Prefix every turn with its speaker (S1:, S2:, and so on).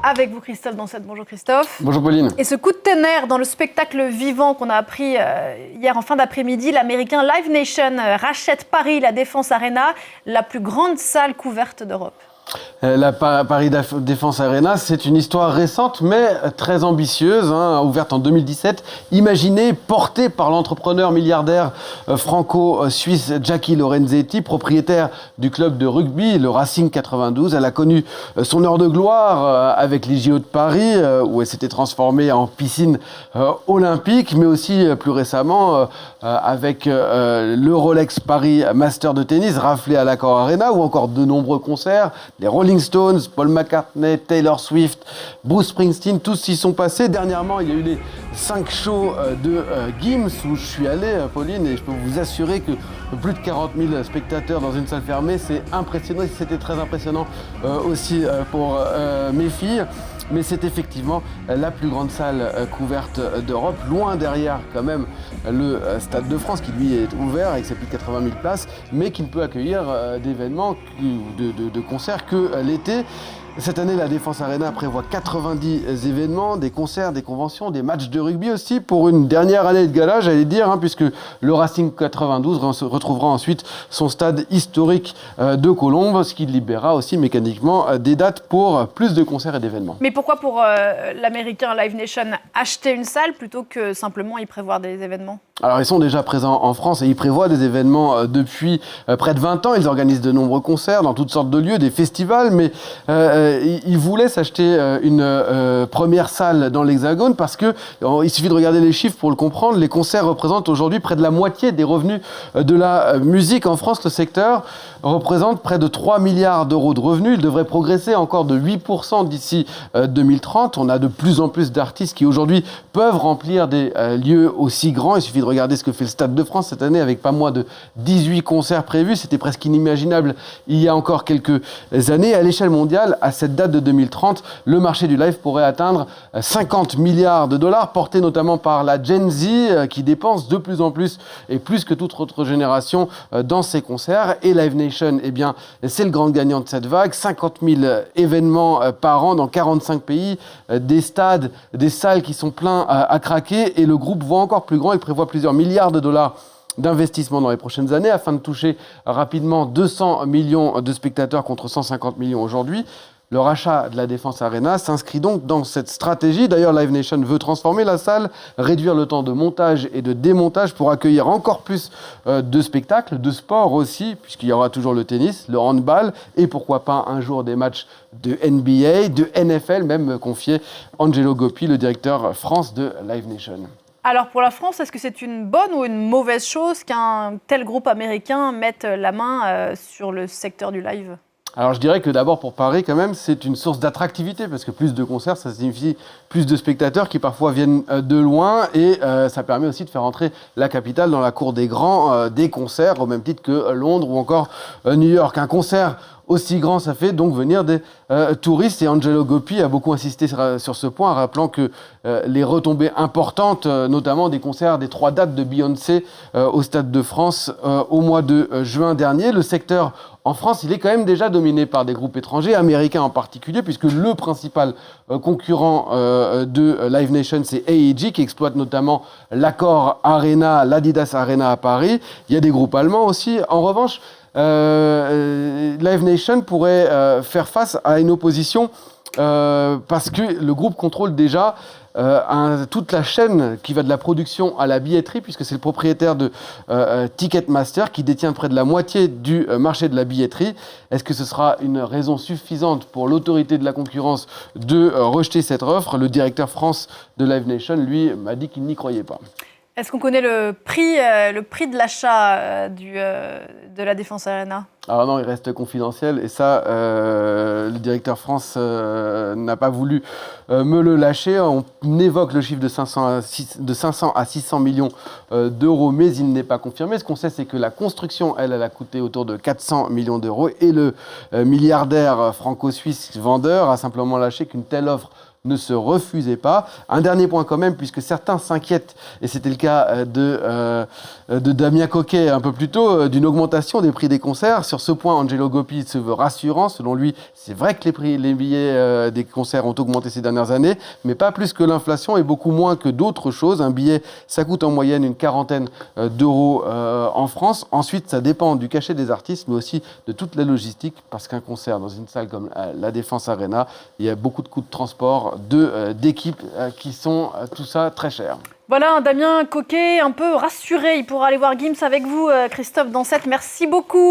S1: avec vous, Christophe Dansette. Bonjour Christophe.
S2: Bonjour Pauline.
S1: Et ce coup de tonnerre dans le spectacle vivant qu'on a appris hier en fin d'après-midi, l'américain Live Nation rachète Paris, la Défense Arena, la plus grande salle couverte d'Europe.
S2: La Paris Défense Arena, c'est une histoire récente mais très ambitieuse, ouverte en 2017, imaginée, portée par l'entrepreneur milliardaire franco-suisse Jackie Lorenzetti, propriétaire du club de rugby, le Racing 92. Elle a connu son heure de gloire avec les JO de Paris, où elle s'était transformée en piscine olympique, mais aussi plus récemment avec le Rolex Paris Master de tennis, raflé à l'Accor Arena, ou encore de nombreux concerts. Les Rolling Stones, Paul McCartney, Taylor Swift, Bruce Springsteen, tous y sont passés. Dernièrement, il y a eu les 5 shows de Gims où je suis allé, Pauline, et je peux vous assurer que plus de 40 000 spectateurs dans une salle fermée, c'est impressionnant. C'était très impressionnant aussi pour mes filles. Mais c'est effectivement la plus grande salle couverte d'Europe, loin derrière quand même le Stade de France qui lui est ouvert avec ses plus de 80 000 places, mais qui ne peut accueillir d'événements, de concerts que l'été. Cette année, la Défense Arena prévoit 90 événements, des concerts, des conventions, des matchs de rugby aussi pour une dernière année de gala, j'allais dire, puisque le Racing 92 retrouvera ensuite son stade historique de Colombes, ce qui libérera aussi mécaniquement des dates pour plus de concerts et d'événements.
S1: Mais pourquoi pour l'américain Live Nation acheter une salle plutôt que simplement y prévoir des événements ?
S2: Alors ils sont déjà présents en France et ils prévoient des événements depuis près de 20 ans. Ils organisent de nombreux concerts dans toutes sortes de lieux, des festivals, mais ils voulaient s'acheter une première salle dans l'Hexagone parce que il suffit de regarder les chiffres pour le comprendre. Les concerts représentent aujourd'hui près de la moitié des revenus de la musique en France. Le secteur représente près de 3 milliards d'euros de revenus. Il devrait progresser encore de 8% d'ici 2030. On a de plus en plus d'artistes qui aujourd'hui peuvent remplir des lieux aussi grands. Il suffit de regarder ce que fait le Stade de France cette année avec pas moins de 18 concerts prévus. C'était presque inimaginable il y a encore quelques années. À l'échelle mondiale, à cette date de 2030, le marché du live pourrait atteindre 50 milliards de dollars, porté notamment par la Gen Z qui dépense de plus en plus et plus que toute autre génération dans ses concerts. Et Live Nation, eh bien, c'est le grand gagnant de cette vague. 50 000 événements par an dans 45 pays, des stades, des salles qui sont pleins à craquer. Et le groupe voit encore plus grand. Il prévoit plusieurs milliards de dollars d'investissement dans les prochaines années afin de toucher rapidement 200 millions de spectateurs contre 150 millions aujourd'hui. Le rachat de la Défense Arena s'inscrit donc dans cette stratégie. D'ailleurs, Live Nation veut transformer la salle, réduire le temps de montage et de démontage pour accueillir encore plus de spectacles, de sport aussi, puisqu'il y aura toujours le tennis, le handball et pourquoi pas un jour des matchs de NBA, de NFL, même confié Angelo Goppi, le directeur France de Live Nation.
S1: Alors pour la France, est-ce que c'est une bonne ou une mauvaise chose qu'un tel groupe américain mette la main sur le secteur du live ?
S2: Alors je dirais que d'abord pour Paris quand même c'est une source d'attractivité parce que plus de concerts ça signifie plus de spectateurs qui parfois viennent de loin et ça permet aussi de faire entrer la capitale dans la cour des grands des concerts au même titre que Londres ou encore New York. Un concert aussi grand, ça fait donc venir des touristes et Angelo Goppi a beaucoup insisté sur ce point, rappelant que les retombées importantes, notamment des concerts des 3 dates de Beyoncé au Stade de France au mois de juin dernier. Le secteur en France, il est quand même déjà dominé par des groupes étrangers, américains en particulier, puisque le principal concurrent de Live Nation, c'est AEG, qui exploite notamment l'Accor Arena, l'Adidas Arena à Paris. Il y a des groupes allemands aussi. En revanche, Live Nation pourrait faire face à une opposition parce que le groupe contrôle déjà toute la chaîne qui va de la production à la billetterie, puisque c'est le propriétaire de Ticketmaster qui détient près de la moitié du marché de la billetterie. Est-ce que ce sera une raison suffisante pour l'autorité de la concurrence de rejeter cette offre ? Le directeur France de Live Nation, lui, m'a dit qu'il n'y croyait pas.
S1: Est-ce qu'on connaît le prix de l'achat de la Défense Arena ?
S2: Alors non, il reste confidentiel et ça, le directeur France n'a pas voulu me le lâcher. On évoque le chiffre de 500 à 600 millions d'euros, mais il n'est pas confirmé. Ce qu'on sait, c'est que la construction, elle a coûté autour de 400 millions d'euros et le milliardaire franco-suisse vendeur a simplement lâché qu'une telle offre ne se refusait pas. Un dernier point quand même, puisque certains s'inquiètent, et c'était le cas de Damien Coquet un peu plus tôt, d'une augmentation des prix des concerts. Sur ce point, Angelo Goppi se veut rassurant. Selon lui, c'est vrai que les billets des concerts ont augmenté ces dernières années, mais pas plus que l'inflation et beaucoup moins que d'autres choses. Un billet, ça coûte en moyenne une quarantaine d'euros en France. Ensuite, ça dépend du cachet des artistes, mais aussi de toute la logistique, parce qu'un concert dans une salle comme la Défense Arena, il y a beaucoup de coûts de transport, d'équipes qui sont tout ça très chers.
S1: Voilà, Damien Coquet, un peu rassuré. Il pourra aller voir Gims avec vous, Christophe Dansette. Merci beaucoup.